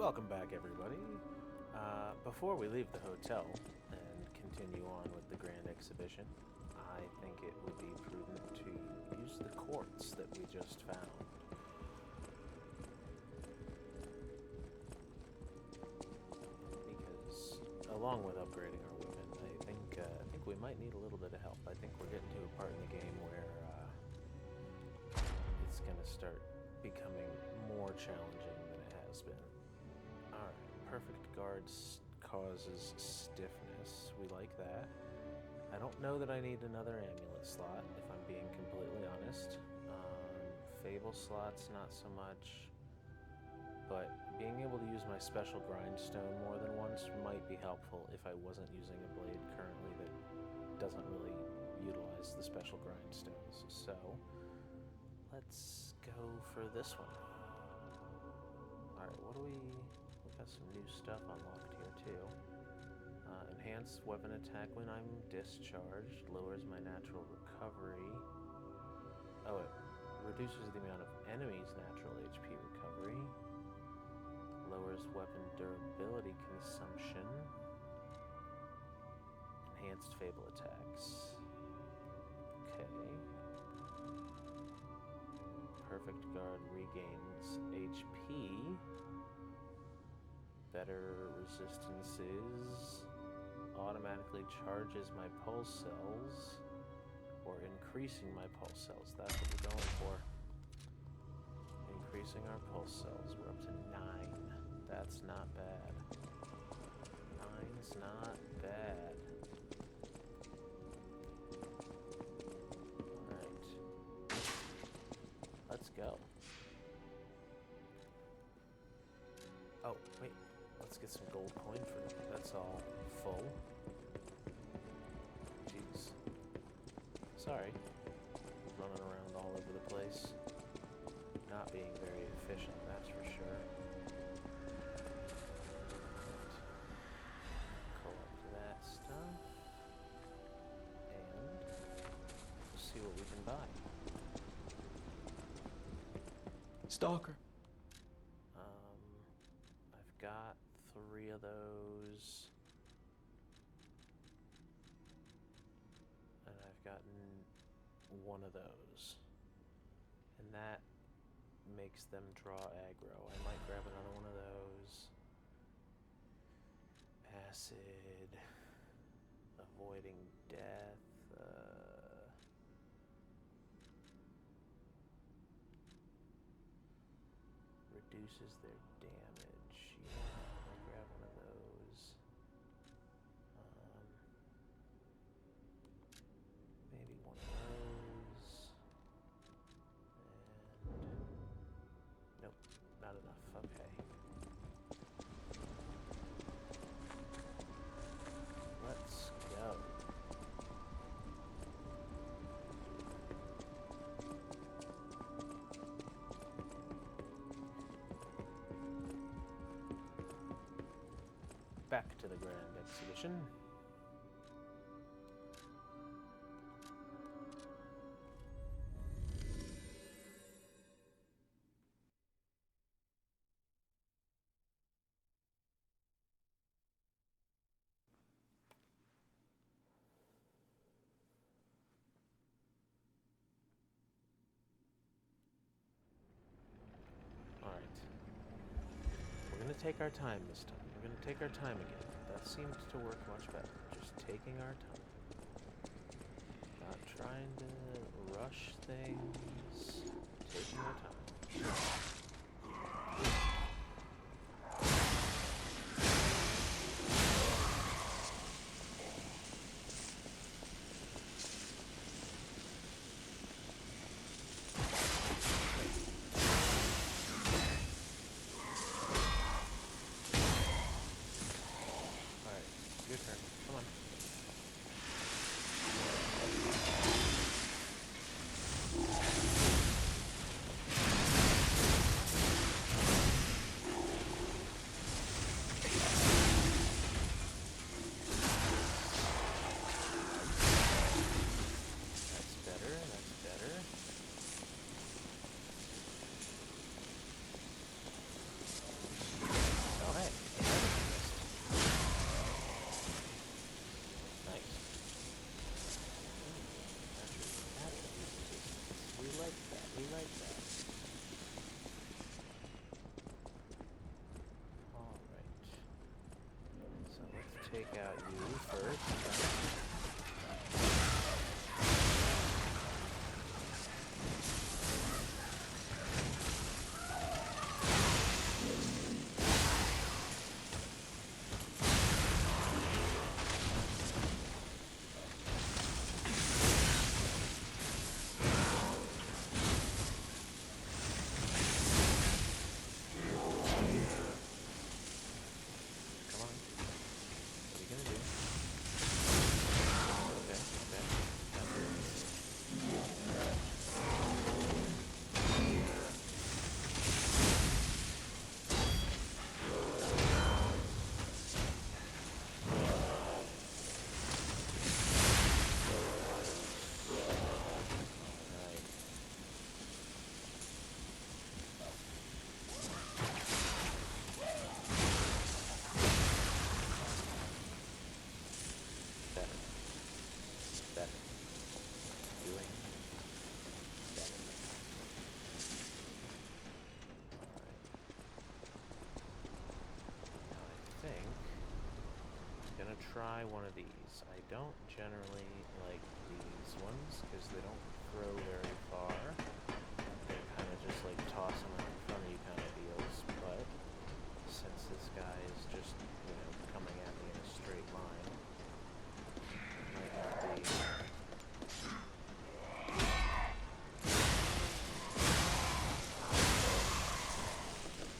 Welcome back, everybody. Before we leave the hotel and continue on with the grand exhibition, I think it would be prudent to use the quartz that we just found. Because, along with upgrading our weapon, I think we might need a little bit of help. I think we're getting to a part in the game where it's going to start becoming more challenging than it has been. Alright, perfect guards causes stiffness. We like that. I don't know that I need another amulet slot, if I'm being completely honest. Fable slots, not so much. But being able to use my special grindstone more than once might be helpful if I wasn't using a blade currently that doesn't really utilize the special grindstones. So, let's go for this one. Alright, what do we got some new stuff unlocked here too. Enhanced weapon attack when I'm discharged, lowers my natural recovery. Oh, it reduces the amount of enemies' natural HP recovery. Lowers weapon durability consumption. Enhanced fable attacks. Okay. Perfect guard regains HP. Better resistances. Automatically charges my pulse cells. Or increasing my pulse cells. That's what we're going for. Increasing our pulse cells. We're up to 9. That's not bad. 9's not bad. Alright. Let's go. Oh, wait. Let's get some gold coin fruit. That's all full. Jeez. Sorry. Running around all over the place. Not being very efficient, that's for sure. Collect that stuff. And we'll see what we can buy. Stalker. I've got 3 of those. And I've gotten 1 of those. And that makes them draw aggro. I might grab another one of those. Acid. Avoiding death. Reduces their damage. Yeah, I'll grab one of those. Maybe one of those. And nope, not enough. Okay. Let's go. Back to the grand exhibition. We're going to take our time this time. We're going to take our time again. That seems to work much better. Just taking our time. Not trying to rush things. Taking our time. Your turn. Come on. take out you first. Try one of these. I don't generally like these ones because they don't throw very far. They're kind of just like tossing them in front of you kind of deals. But since this guy is just, you know, coming at me in a straight line, it might not be.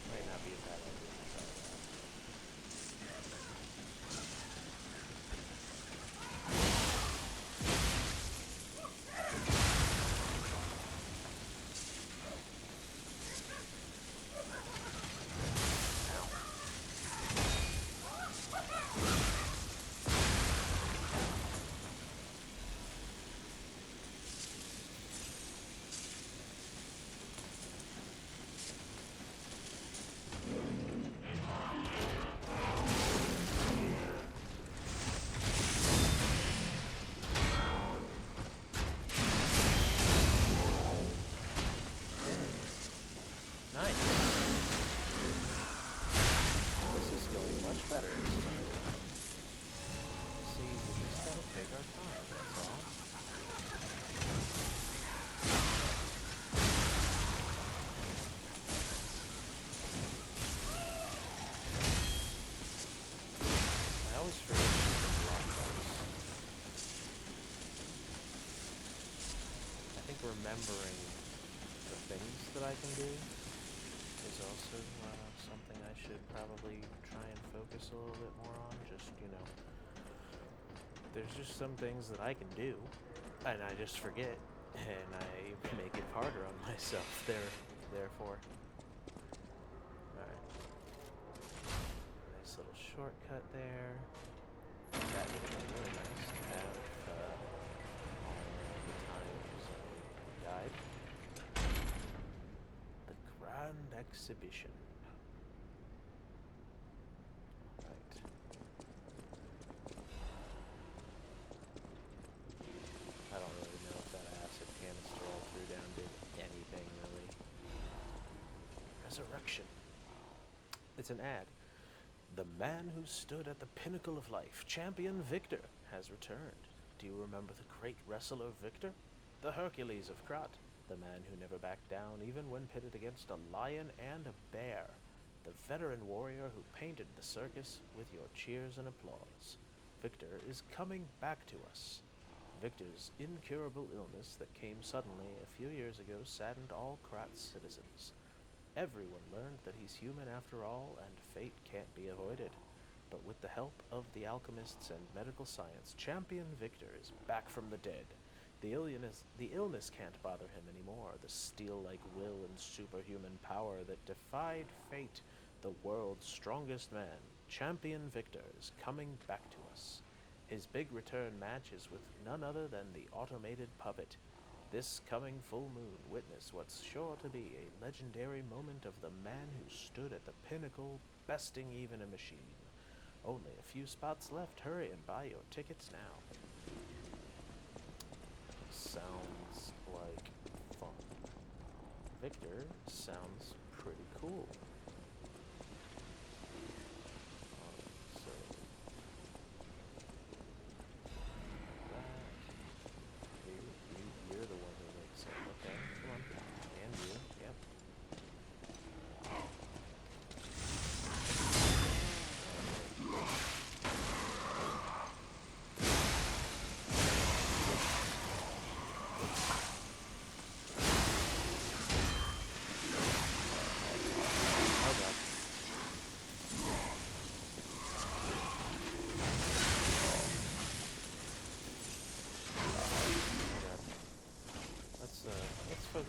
Might not be a bad idea to try that. Remembering the things that I can do is also something I should probably try and focus a little bit more on. Just, you know, there's just some things that I can do, and I just forget, and I make it harder on myself therefore. Alright. Nice little shortcut there. That would have been really nice to have guide. The Grand Exhibition. Right. I don't really know if that acid canister I threw down did anything really. Resurrection. It's an ad. The man who stood at the pinnacle of life, Champion Victor, has returned. Do you remember the great wrestler Victor? The Hercules of Krat, the man who never backed down even when pitted against a lion and a bear, the veteran warrior who painted the circus with your cheers and applause. Victor is coming back to us. Victor's incurable illness that came suddenly a few years ago saddened all Krat's citizens. Everyone learned that he's human after all, and fate can't be avoided. But with the help of the alchemists and medical science, Champion Victor is back from the dead. The illness can't bother him anymore. The steel-like will and superhuman power that defied fate, the world's strongest man, Champion Victor, is coming back to us. His big return match is with none other than the automated puppet. This coming full moon, witness what's sure to be a legendary moment of the man who stood at the pinnacle, besting even a machine. Only a few spots left. Hurry and buy your tickets now. Sounds like fun. Victor sounds pretty cool. So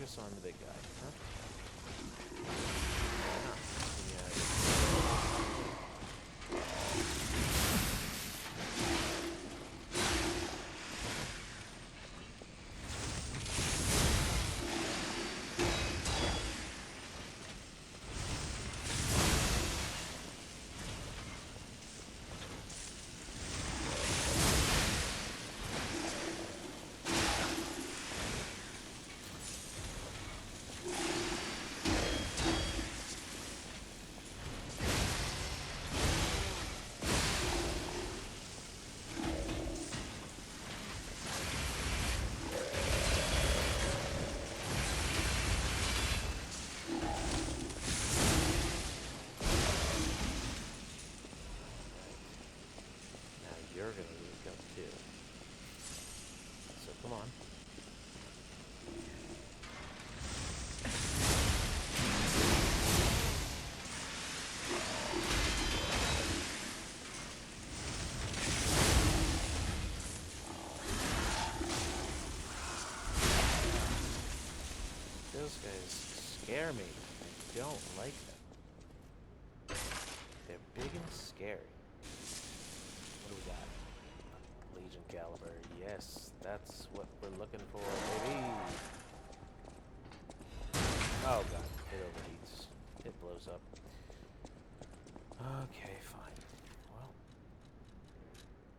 focus on the big guy, huh? You're gonna wake up too. So come on. Those guys scare me. I don't like them. They're big and scary. What do we got? Legion caliber. Yes, that's what we're looking for, baby. Oh god, it overheats. It blows up. Okay, fine. Well,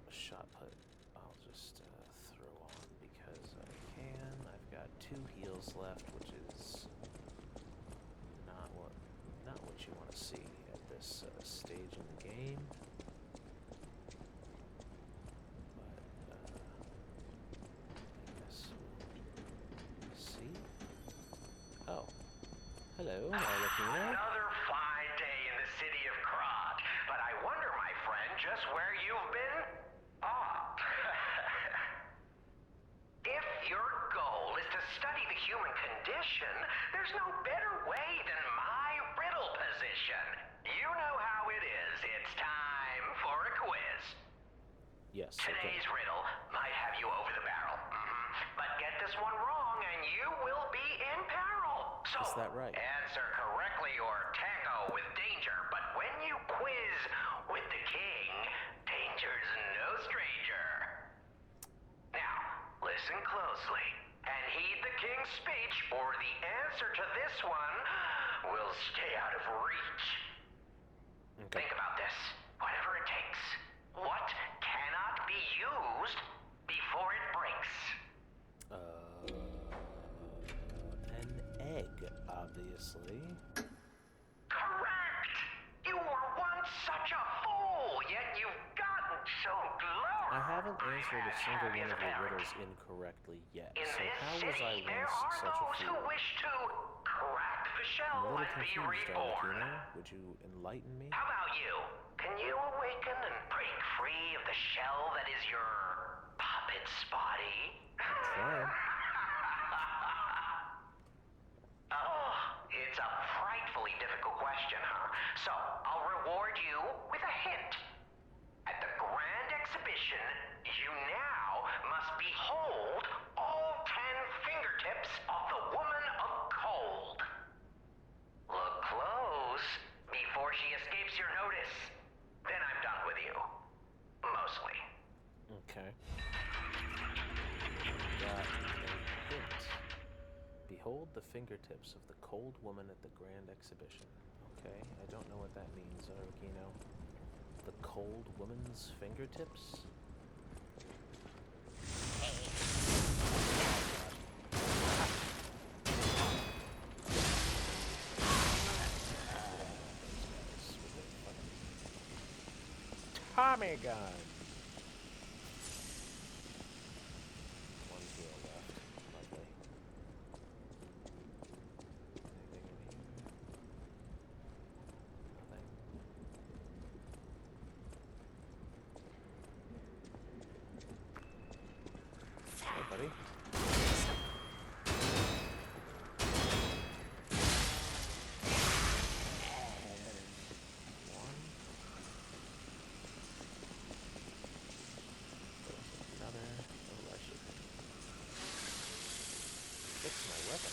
a shot put I'll just throw on because I can. I've got 2 heals left, which is not what you want to see at this stage in the game. Oh. Hello, Arlecchino. Another fine day in the city of Krog, but I wonder, my friend, just where you've been? Ah. If your goal is to study the human condition, there's no better way than my riddle position. You know how it is. It's time for a quiz. Yes, Today's riddle might have you over the barrel. But get this one wrong and you will be in peril. So, is that right? Answer correctly or tango with danger. But when you quiz with the king, danger's no stranger. Now, listen closely and heed the king's speech, or the answer to this one will stay out of reach. Okay. Think about this. Whatever it takes. What cannot be used before it breaks? An egg, obviously. Correct! You were once such a fool, yet you've gotten so glorious. I haven't answered a single one of your riddles incorrectly yet, In so this how was city, I there once are such a those who fool? wish to crack the I'm shell a little and be confused, reborn. Arlecchino. Would you enlighten me? How about you? Can you awaken and break free of the shell that is your puppet's body? Trying. Oh, it's a frightfully difficult question, huh? So, I'll reward you with a hint. At the grand exhibition, you now must behold all 10 fingertips of the woman of cold. Look close before she escapes your notice. Then I'm done with you. Mostly. Okay. Got a hint. Behold the fingertips of the cold woman at the grand exhibition. Okay, I don't know what that means, Arlecchino. The cold woman's fingertips? Tommy gun! One heal left. Lovely. Anything in here? Nothing. Hey, buddy. One. There's another. Oh, I should fix my weapon.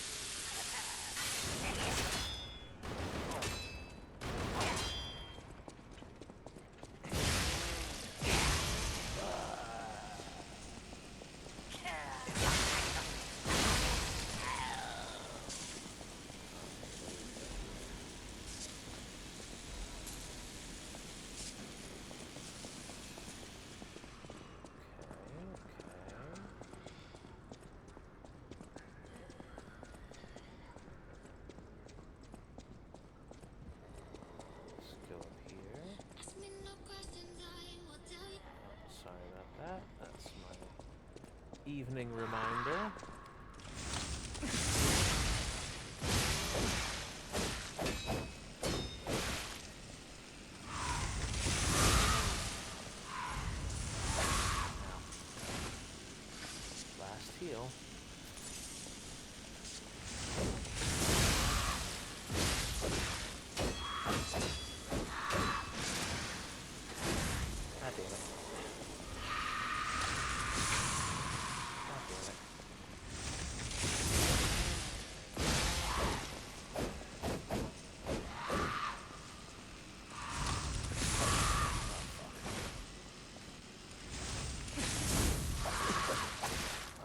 evening reminder. Last heal. God damn it. God damn it.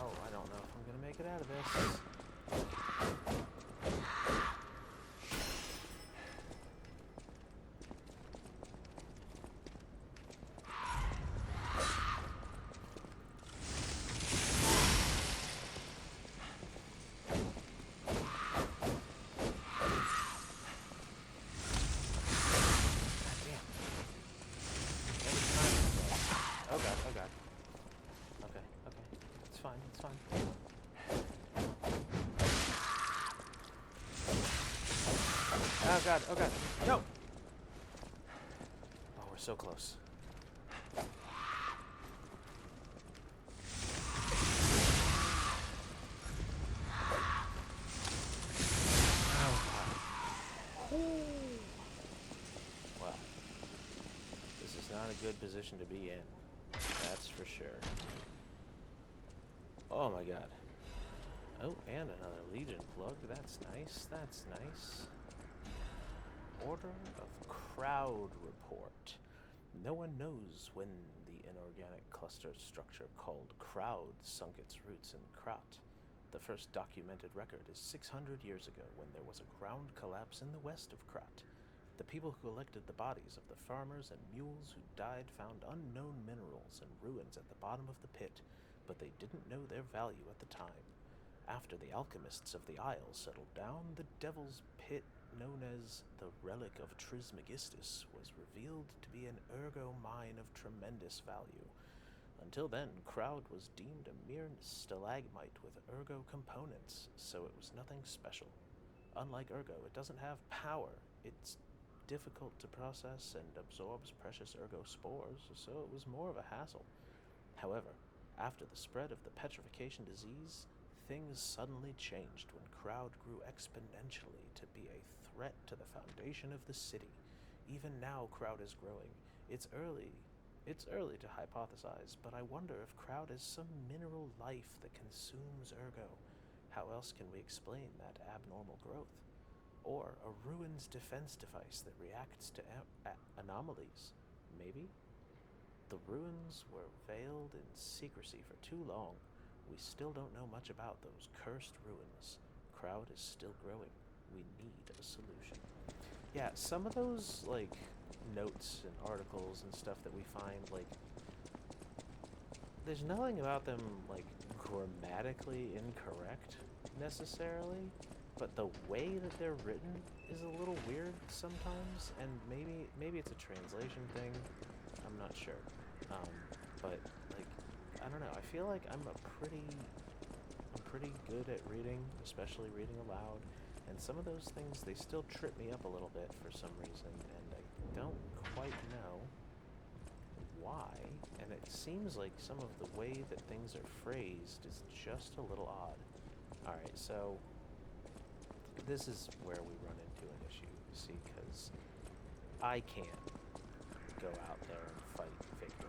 Oh, I don't know if I'm gonna make it out of this. Oh god, oh god. Okay, okay. It's fine, it's fine. Oh god, oh god. No! Oh, we're so close. Oh god. Well, this is not a good position to be in. That's for sure. Oh my god. Oh, and another Legion plug. That's nice. That's nice. Order of Crowd Report. No one knows when the inorganic cluster structure called Crowd sunk its roots in Krat. The first documented record is 600 years ago when there was a ground collapse in the west of Krat. The people who collected the bodies of the farmers and mules who died found unknown minerals and ruins at the bottom of the pit, but they didn't know their value at the time. After the alchemists of the Isle settled down, the Devil's Pit, known as the Relic of Trismegistus, was revealed to be an ergo mine of tremendous value. Until then, Crowd was deemed a mere stalagmite with ergo components, so it was nothing special. Unlike ergo, it doesn't have power. It's difficult to process and absorbs precious ergo spores, so it was more of a hassle. However, after the spread of the petrification disease, things suddenly changed when Crowd grew exponentially to be a threat to the foundation of the city. Even now, Crowd is growing. It's early to hypothesize, but I wonder if Crowd is some mineral life that consumes ergo. How else can we explain that abnormal growth? Or a ruins defense device that reacts to anomalies. Maybe? The ruins were veiled in secrecy for too long. We still don't know much about those cursed ruins. Crowd is still growing. We need a solution. Yeah, some of those, like, notes and articles and stuff that we find, like, there's nothing about them, like, grammatically incorrect, necessarily, but the way that they're written is a little weird sometimes, and maybe it's a translation thing. I'm not sure. But, like, I don't know. I feel like I'm pretty good at reading, especially reading aloud. And some of those things, they still trip me up a little bit for some reason, and I don't quite know why. And it seems like some of the way that things are phrased is just a little odd. Alright, so this is where we run into an issue, you see, because I can't go out there and fight Victor.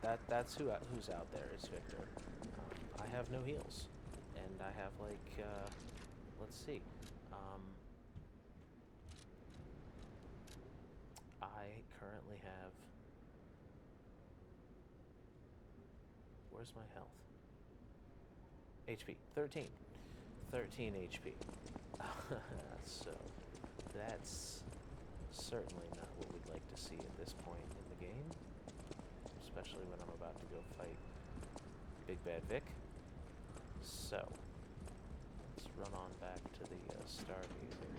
Yeah, that's who's out there is Victor. I have no heals, and I have, like, let's see. I currently have... Where's my health? HP. 13. 13 HP. So, that's certainly not what we'd like to see at this point in the game. Especially when I'm about to go fight Big Bad Vic. So, let's run on back to the Stargazer.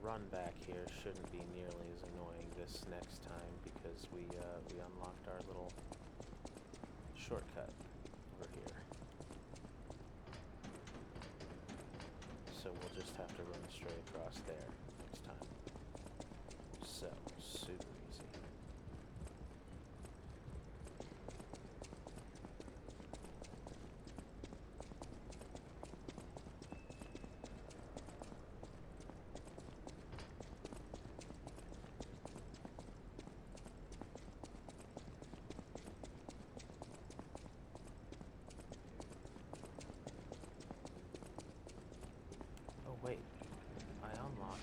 run back here shouldn't be nearly as annoying this next time because we unlocked our little shortcut over here. So we'll just have to run straight across there next time. So, super easy. Oh wait, I unlocked.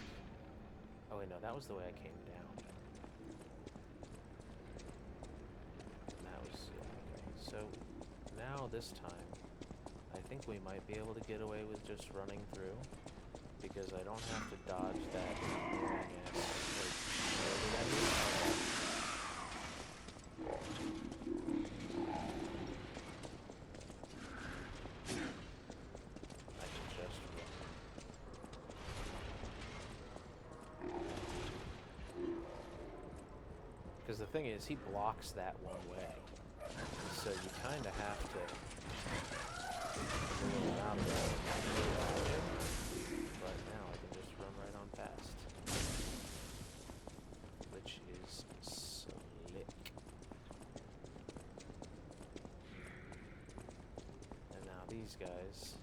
Oh wait, no, that was the way I came down. That was, yeah, okay. So now this time, I think we might be able to get away with just running through because I don't have to dodge that annoying ass. Wait, what did I do? I can just run. Because the thing is, he blocks that one way. So you kind of have to move around there. But now I can just run right on past. Which is slick. And now these guys,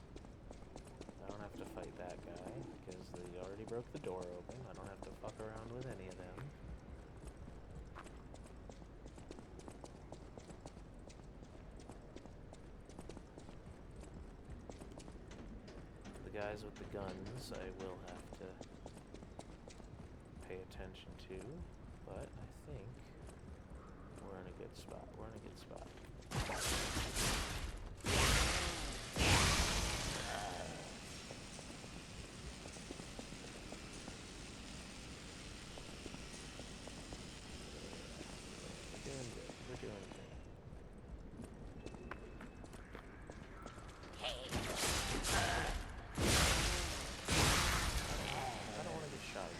I don't have to fight that guy because they already broke the door open. I don't have to fuck around with any of them. The guys with the guns I will have to pay attention to, but I think we're in a good spot. We're in a good spot. We're doing good. We're doing good. I don't want to get shot at.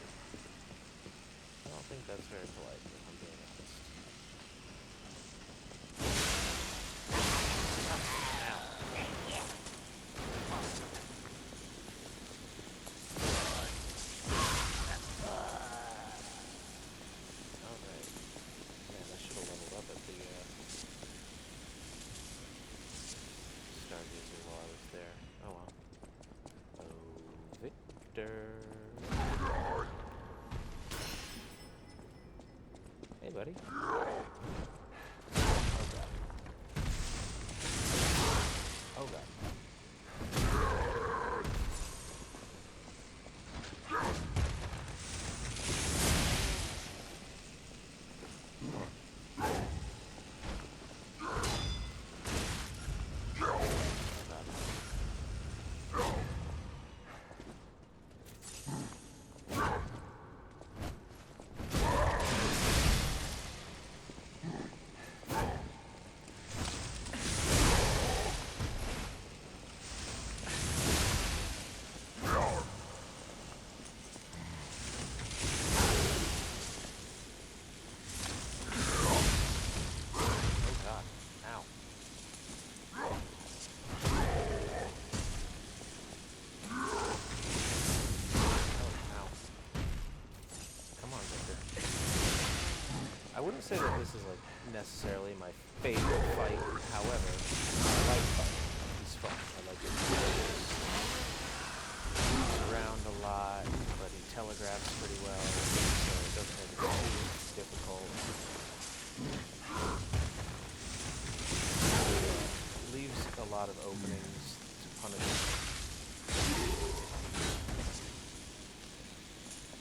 I don't think that's very polite, if I'm being honest. Alright. Man, I should have leveled up at the Stargazer while I was there. Oh well. Oh, Victor. Hey, buddy. Oh, God. Oh, God. I wouldn't say that this is like necessarily my favorite fight. However, I like fighting. He's fun. I like it. He moves around a lot, but he telegraphs pretty well, so it doesn't make it too difficult. Leaves a lot of openings to punish.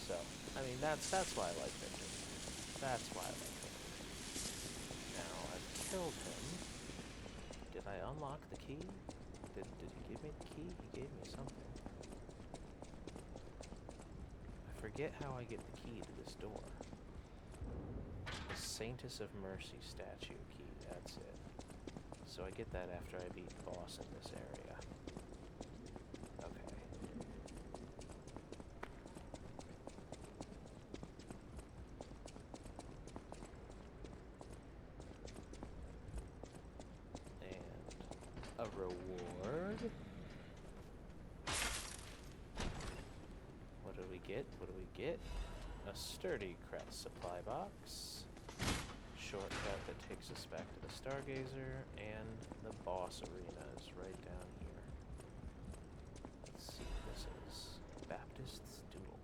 So, I mean, that's why I like Victor. That's why I like him. Now, I've killed him. Did I unlock the key? Did he give me the key? He gave me something. I forget how I get the key to this door. The Saintess of Mercy statue key, that's it. So I get that after I beat the boss in this area. Okay. reward. What do we get? What do we get? A sturdy craft supply box. Shortcut that takes us back to the Stargazer, and the boss arena is right down here. Let's see what this is. Baptist's Duel.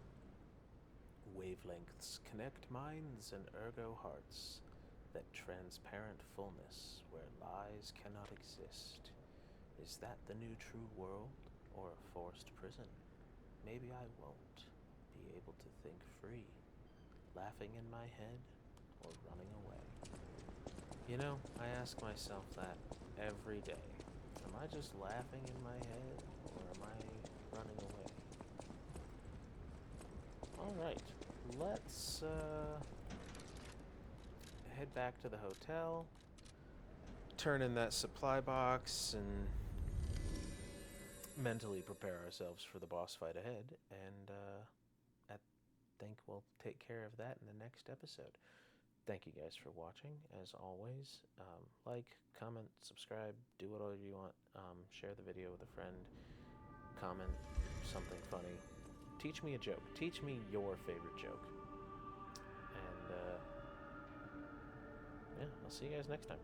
Wavelengths connect minds and ergo hearts. That transparent fullness where lies cannot exist. Is that the new true world, or a forced prison? Maybe I won't be able to think free, laughing in my head or running away. You know, I ask myself that every day. Am I just laughing in my head, or am I running away? Alright, let's head back to the hotel, turn in that supply box, and mentally prepare ourselves for the boss fight ahead, and I think we'll take care of that in the next episode. Thank you guys for watching, as always. Like, comment, subscribe, do whatever you want. Share the video with a friend. Comment something funny. Teach me a joke. Teach me your favorite joke. And, yeah, I'll see you guys next time.